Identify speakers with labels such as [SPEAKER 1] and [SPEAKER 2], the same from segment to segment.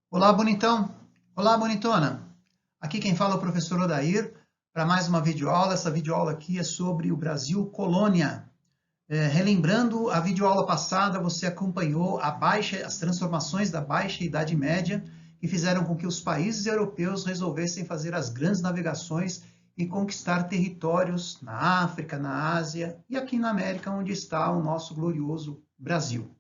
[SPEAKER 1] Olá, bonitão! Olá, bonitona! Aqui quem fala é o professor Odair para mais uma videoaula. Essa videoaula aqui é sobre o Brasil colônia. Relembrando a videoaula passada, você acompanhou as transformações da Baixa Idade Média que fizeram com que os países europeus resolvessem fazer as grandes navegações e conquistar territórios na África, na Ásia e aqui na América, onde está o nosso glorioso Brasil.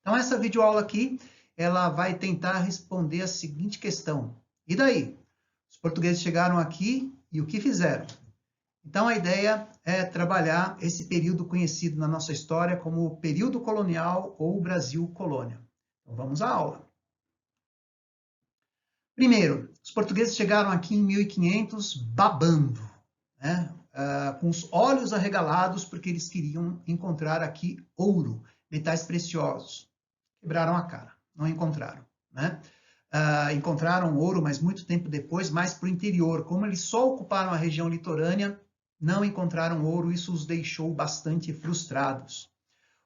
[SPEAKER 1] Então, essa videoaula aqui, ela vai tentar responder a seguinte questão. E daí? Os portugueses chegaram aqui e o que fizeram? Então, a ideia é trabalhar esse período conhecido na nossa história como o período colonial ou Brasil colônia. Então, vamos à aula. Primeiro, os portugueses chegaram aqui em 1500 babando, né? Com os olhos arregalados, porque eles queriam encontrar aqui ouro, metais preciosos. Quebraram a cara, não encontraram, né? Encontraram ouro, mas muito tempo depois, mais para o interior. Como eles só ocuparam a região litorânea, não encontraram ouro, isso os deixou bastante frustrados.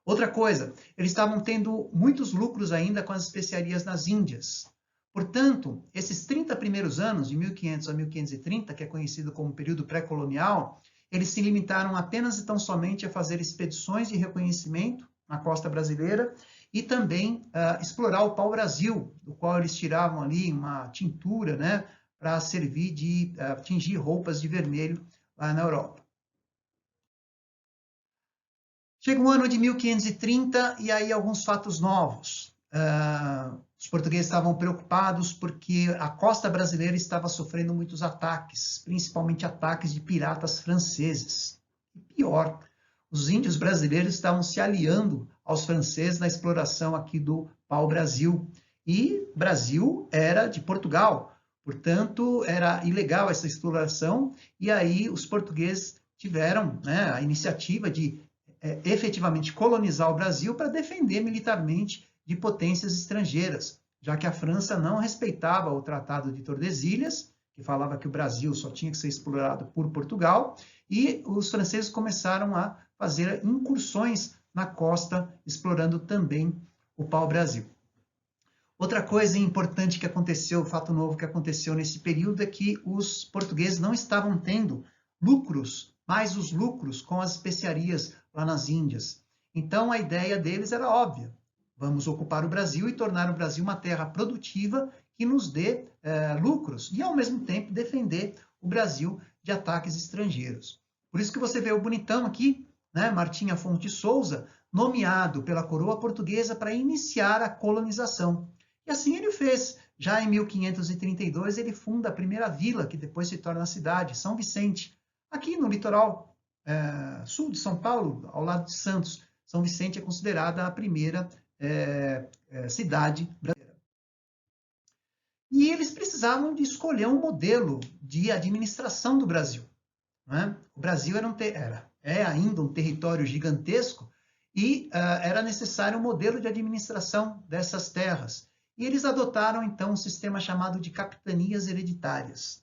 [SPEAKER 1] Outra coisa, eles estavam tendo muitos lucros ainda com as especiarias nas Índias. Portanto, esses 30 primeiros anos, de 1500 a 1530, que é conhecido como período pré-colonial, eles se limitaram apenas e tão somente a fazer expedições de reconhecimento na costa brasileira e também explorar o pau-brasil, do qual eles tiravam ali uma tintura, né, para servir de tingir roupas de vermelho lá na Europa. Chega o ano de 1530 e aí alguns fatos novos. Os portugueses estavam preocupados porque a costa brasileira estava sofrendo muitos ataques, principalmente ataques de piratas franceses. E pior, os índios brasileiros estavam se aliando aos franceses na exploração aqui do pau-brasil. E Brasil era de Portugal, portanto, era ilegal essa exploração, e aí os portugueses tiveram, né, a iniciativa de efetivamente colonizar o Brasil para defender militarmente de potências estrangeiras, já que a França não respeitava o Tratado de Tordesilhas, que falava que o Brasil só tinha que ser explorado por Portugal, e os franceses começaram a fazer incursões na costa, explorando também o pau-brasil. Outra coisa importante que aconteceu, fato novo que aconteceu nesse período, é que os portugueses não estavam tendo lucros, mais os lucros com as especiarias lá nas Índias. Então, a ideia deles era óbvia. Vamos ocupar o Brasil e tornar o Brasil uma terra produtiva que nos dê lucros e, ao mesmo tempo, defender o Brasil de ataques estrangeiros. Por isso que você vê o bonitão aqui, né, Martim Afonso de Souza, nomeado pela coroa portuguesa para iniciar a colonização. E assim ele fez. Já em 1532, ele funda a primeira vila, que depois se torna a cidade, São Vicente, aqui no litoral sul de São Paulo, ao lado de Santos. São Vicente é considerada a primeira cidade brasileira. E eles precisavam de escolher um modelo de administração do Brasil. Né? O Brasil é ainda um território gigantesco e era necessário um modelo de administração dessas terras. E eles adotaram, então, um sistema chamado de capitanias hereditárias.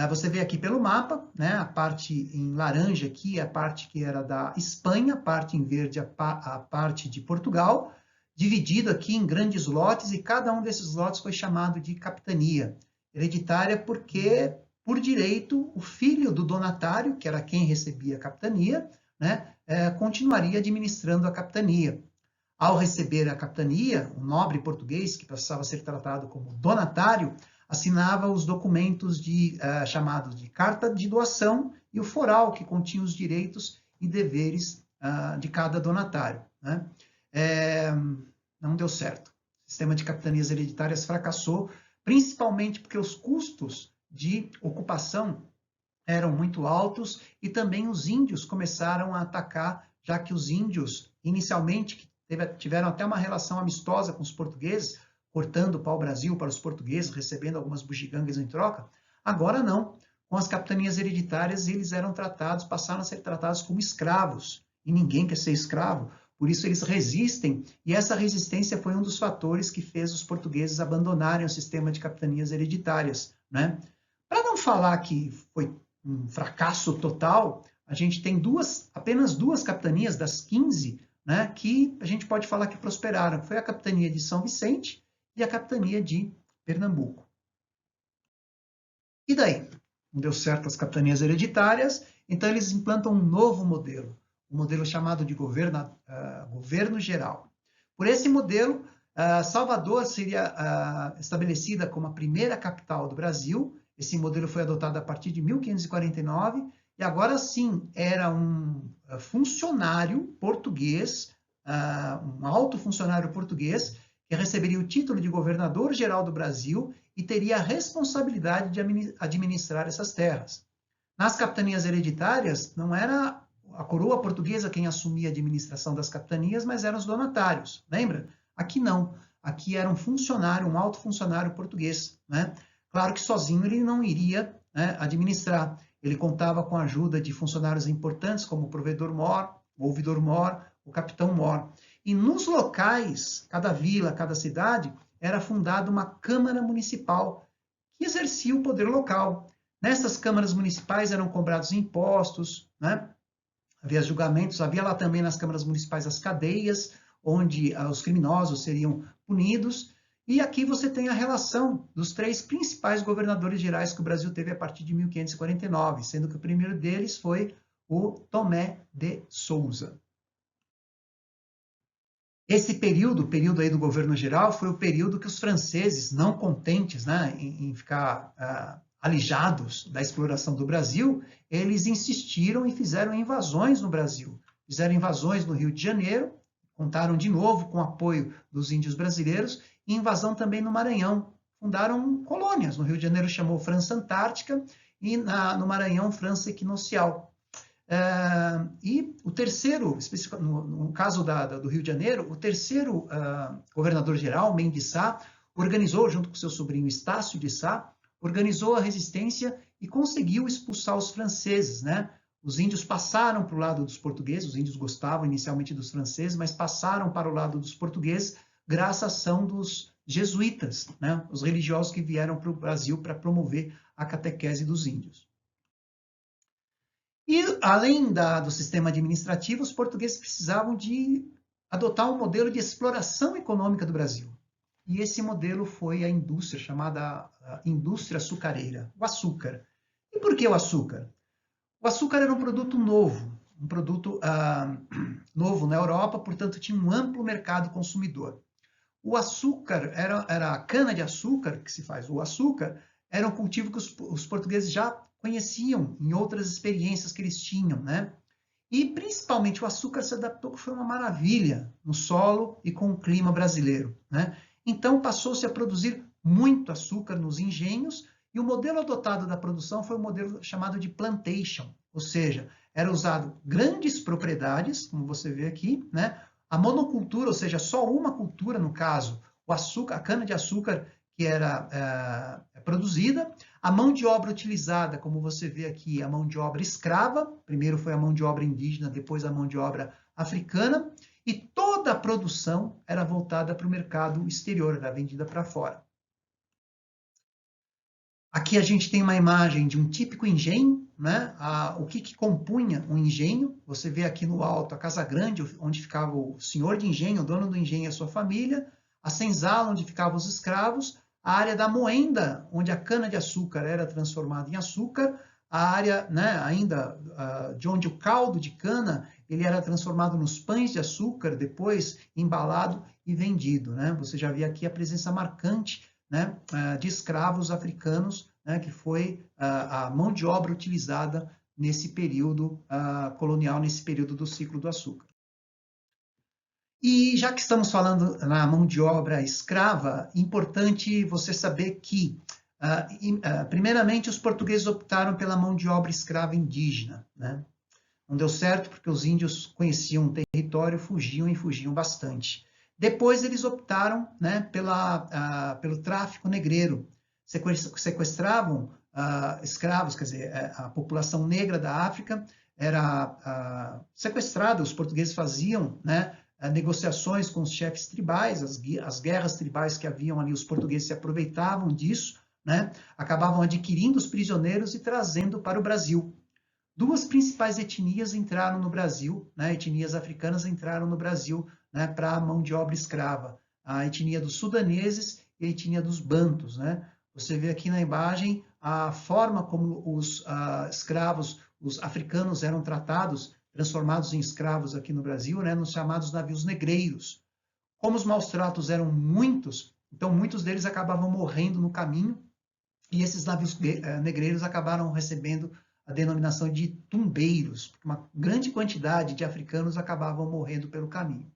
[SPEAKER 1] Você vê aqui pelo mapa, né, a parte em laranja aqui é a parte que era da Espanha, a parte em verde a parte de Portugal, dividido aqui em grandes lotes, e cada um desses lotes foi chamado de capitania hereditária, porque, por direito, o filho do donatário, que era quem recebia a capitania, né, continuaria administrando a capitania. Ao receber a capitania, o nobre português, que passava a ser tratado como donatário, assinava os documentos chamados de carta de doação e o foral, que continha os direitos e deveres de cada donatário. Né? Não deu certo. O sistema de capitanias hereditárias fracassou, principalmente porque os custos de ocupação eram muito altos e também os índios começaram a atacar, já que os índios, inicialmente, tiveram até uma relação amistosa com os portugueses, cortando o pau-brasil para os portugueses, recebendo algumas bugigangas em troca. Agora não. Com as capitanias hereditárias, eles passaram a ser tratados como escravos. E ninguém quer ser escravo. Por isso eles resistem. E essa resistência foi um dos fatores que fez os portugueses abandonarem o sistema de capitanias hereditárias. Né? Para não falar que foi um fracasso total, a gente tem apenas duas capitanias das 15, né, que a gente pode falar que prosperaram. Foi a capitania de São Vicente e a capitania de Pernambuco. E daí? Não deu certo as capitanias hereditárias, então eles implantam um novo modelo, um modelo chamado de governo geral. Por esse modelo, Salvador seria estabelecida como a primeira capital do Brasil. Esse modelo foi adotado a partir de 1549, e agora sim era um funcionário português, um alto funcionário português, que receberia o título de governador-geral do Brasil e teria a responsabilidade de administrar essas terras. Nas capitanias hereditárias, não era a coroa portuguesa quem assumia a administração das capitanias, mas eram os donatários, lembra? Aqui não, aqui era um funcionário, um alto funcionário português, né? Claro que sozinho ele não iria, né, administrar, ele contava com a ajuda de funcionários importantes como o provedor-mor, o ouvidor-mor, o capitão-mor. E nos locais, cada vila, cada cidade, era fundada uma Câmara Municipal que exercia o poder local. Nessas câmaras municipais eram cobrados impostos, né? Havia julgamentos, havia lá também nas câmaras municipais as cadeias, onde os criminosos seriam punidos. E aqui você tem a relação dos três principais governadores gerais que o Brasil teve a partir de 1549, sendo que o primeiro deles foi o Tomé de Souza. Esse período aí do governo geral, foi o período que os franceses, não contentes, né, em ficar alijados da exploração do Brasil, eles insistiram e fizeram invasões no Brasil. Fizeram invasões no Rio de Janeiro, contaram de novo com o apoio dos índios brasileiros, e invasão também no Maranhão. Fundaram colônias. No Rio de Janeiro chamou França Antártica e no Maranhão França Equinocial. E o terceiro, no caso do Rio de Janeiro, o terceiro governador-geral, Mendes Sá, organizou, junto com seu sobrinho Estácio de Sá, organizou a resistência e conseguiu expulsar os franceses, né? Os índios passaram para o lado dos portugueses, os índios gostavam inicialmente dos franceses, mas passaram para o lado dos portugueses graças à ação dos jesuítas, né? Os religiosos que vieram para o Brasil para promover a catequese dos índios. E, além do sistema administrativo, os portugueses precisavam de adotar um modelo de exploração econômica do Brasil. E esse modelo foi a indústria, chamada indústria açucareira, o açúcar. E por que o açúcar? O açúcar era um produto novo novo na Europa, portanto tinha um amplo mercado consumidor. O açúcar, era a cana-de-açúcar que se faz, o açúcar, era um cultivo que os portugueses já conheciam em outras experiências que eles tinham, né? E principalmente o açúcar se adaptou, que foi uma maravilha no solo e com o clima brasileiro, né? Então passou-se a produzir muito açúcar nos engenhos, e o modelo adotado da produção foi o modelo chamado de plantation, ou seja, era usado grandes propriedades, como você vê aqui, né? A monocultura, ou seja, só uma cultura, no caso, o açúcar, a cana-de-açúcar que era produzida, a mão de obra utilizada, como você vê aqui, a mão de obra escrava, primeiro foi a mão de obra indígena, depois a mão de obra africana, e toda a produção era voltada para o mercado exterior, era vendida para fora. Aqui a gente tem uma imagem de um típico engenho, né? O que compunha um engenho. Você vê aqui no alto a Casa Grande, onde ficava o senhor de engenho, o dono do engenho e a sua família, a senzala, onde ficavam os escravos, a área da moenda, onde a cana-de-açúcar era transformada em açúcar, a área, né, ainda de onde o caldo de cana ele era transformado nos pães de açúcar, depois embalado e vendido, né? Você já vê aqui a presença marcante, né, de escravos africanos, né, que foi a mão de obra utilizada nesse período colonial, nesse período do ciclo do açúcar. E já que estamos falando na mão de obra escrava, importante você saber que, primeiramente, os portugueses optaram pela mão de obra escrava indígena, né? Não deu certo porque os índios conheciam o território, fugiam e fugiam bastante. Depois eles optaram, né, pelo tráfico negreiro, sequestravam escravos, quer dizer, a população negra da África era sequestrada, os portugueses faziam, né, negociações com os chefes tribais, as guerras tribais que haviam ali, os portugueses se aproveitavam disso, né, acabavam adquirindo os prisioneiros e trazendo para o Brasil. Duas principais etnias entraram no Brasil, né, etnias africanas entraram no Brasil, né, para a mão de obra escrava, a etnia dos sudaneses e a etnia dos bantus, né? Você vê aqui na imagem a forma como os escravos, os africanos eram tratados, transformados em escravos aqui no Brasil, né, nos chamados navios negreiros. Como os maus tratos eram muitos, então muitos deles acabavam morrendo no caminho, e esses navios negreiros acabaram recebendo a denominação de tumbeiros, porque uma grande quantidade de africanos acabavam morrendo pelo caminho.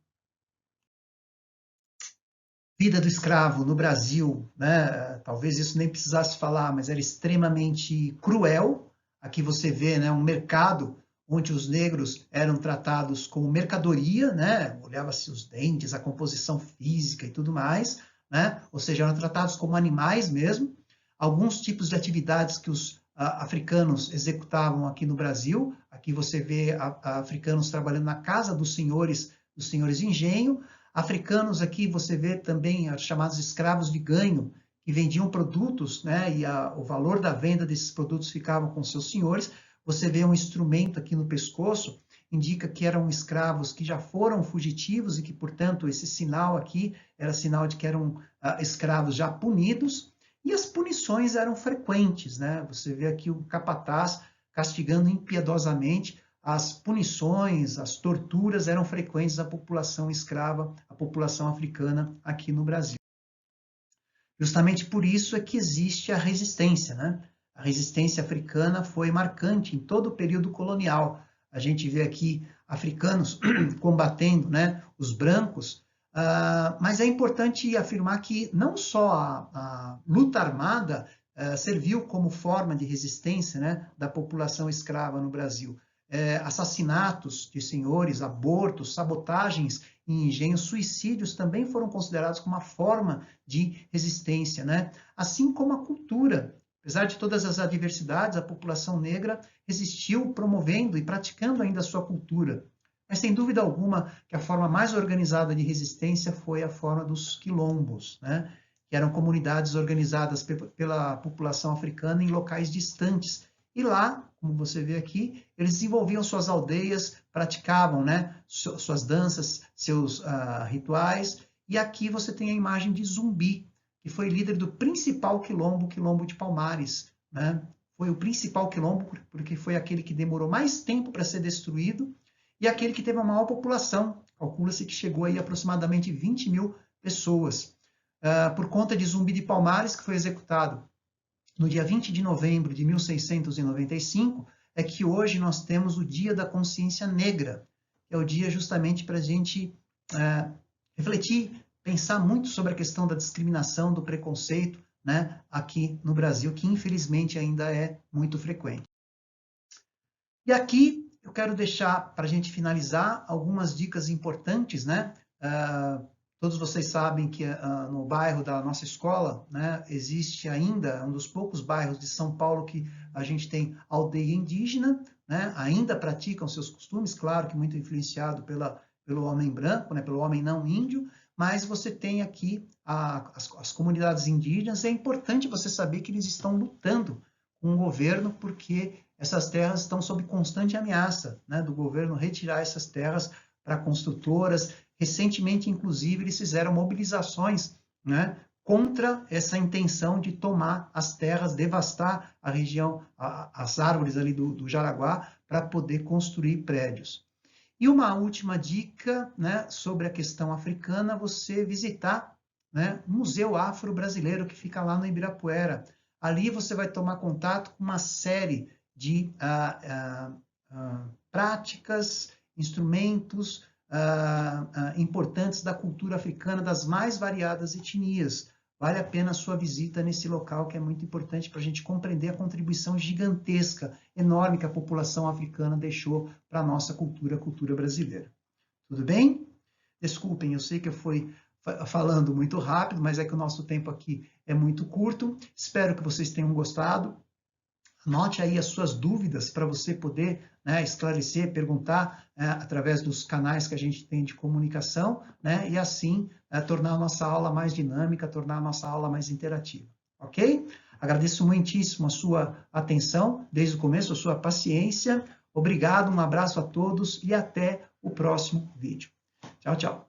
[SPEAKER 1] Vida do escravo no Brasil, né? Talvez isso nem precisasse falar, mas era extremamente cruel. Aqui você vê, né, um mercado onde os negros eram tratados como mercadoria, né? Olhava-se os dentes, a composição física e tudo mais, né? Ou seja, eram tratados como animais mesmo. Alguns tipos de atividades que os africanos executavam aqui no Brasil. Aqui você vê africanos trabalhando na casa dos senhores de engenho. Africanos aqui você vê também os chamados escravos de ganho, que vendiam produtos, né, e o valor da venda desses produtos ficava com seus senhores. Você vê um instrumento aqui no pescoço, indica que eram escravos que já foram fugitivos e que, portanto, esse sinal aqui era sinal de que eram escravos já punidos, e as punições eram frequentes, né? Você vê aqui o capataz castigando impiedosamente. As punições, as torturas eram frequentes à população escrava, à população africana aqui no Brasil. Justamente por isso é que existe a resistência, né? A resistência africana foi marcante em todo o período colonial. A gente vê aqui africanos combatendo, né, os brancos, mas é importante afirmar que não só a luta armada serviu como forma de resistência, né, da população escrava no Brasil. Assassinatos de senhores, abortos, sabotagens em engenhos, suicídios também foram considerados como uma forma de resistência, né? Assim como a cultura. Apesar de todas as adversidades, a população negra resistiu promovendo e praticando ainda a sua cultura. Mas, sem dúvida alguma, que a forma mais organizada de resistência foi a forma dos quilombos, né? Que eram comunidades organizadas pela população africana em locais distantes. E lá, como você vê aqui, eles desenvolviam suas aldeias, praticavam, né, suas danças, seus rituais. E aqui você tem a imagem de Zumbi, que foi líder do principal quilombo, o Quilombo de Palmares, né? Foi o principal quilombo porque foi aquele que demorou mais tempo para ser destruído e aquele que teve a maior população. Calcula-se que chegou aí a aproximadamente 20 mil pessoas. Por conta de Zumbi de Palmares, que foi executado no dia 20 de novembro de 1695, é que hoje nós temos o Dia da Consciência Negra, que é o dia justamente para a gente refletir, pensar muito sobre a questão da discriminação, do preconceito, né, aqui no Brasil, que infelizmente ainda é muito frequente. E aqui eu quero deixar, para a gente finalizar, algumas dicas importantes, né? Todos vocês sabem que no bairro da nossa escola, né, existe ainda um dos poucos bairros de São Paulo que a gente tem aldeia indígena, né, ainda praticam seus costumes, claro que muito influenciado pelo homem branco, né, pelo homem não índio, mas você tem aqui as comunidades indígenas. É importante você saber que eles estão lutando com o governo porque essas terras estão sob constante ameaça, né, do governo retirar essas terras para construtoras. Recentemente, inclusive, eles fizeram mobilizações, né, contra essa intenção de tomar as terras, devastar a região, as árvores ali do Jaraguá, para poder construir prédios. E uma última dica, né, sobre a questão africana, você visitar, né, o Museu Afro-Brasileiro, que fica lá no Ibirapuera. Ali você vai tomar contato com uma série de práticas, instrumentos, importantes da cultura africana, das mais variadas etnias. Vale a pena a sua visita nesse local, que é muito importante para a gente compreender a contribuição gigantesca, enorme que a população africana deixou para a nossa cultura, a cultura brasileira. Tudo bem? Desculpem, eu sei que eu fui falando muito rápido, mas é que o nosso tempo aqui é muito curto. Espero que vocês tenham gostado. Anote aí as suas dúvidas para você poder, né, esclarecer, perguntar através dos canais que a gente tem de comunicação, né, e assim tornar a nossa aula mais dinâmica, tornar a nossa aula mais interativa, ok? Agradeço muitíssimo a sua atenção desde o começo, a sua paciência. Obrigado, um abraço a todos e até o próximo vídeo. Tchau, tchau.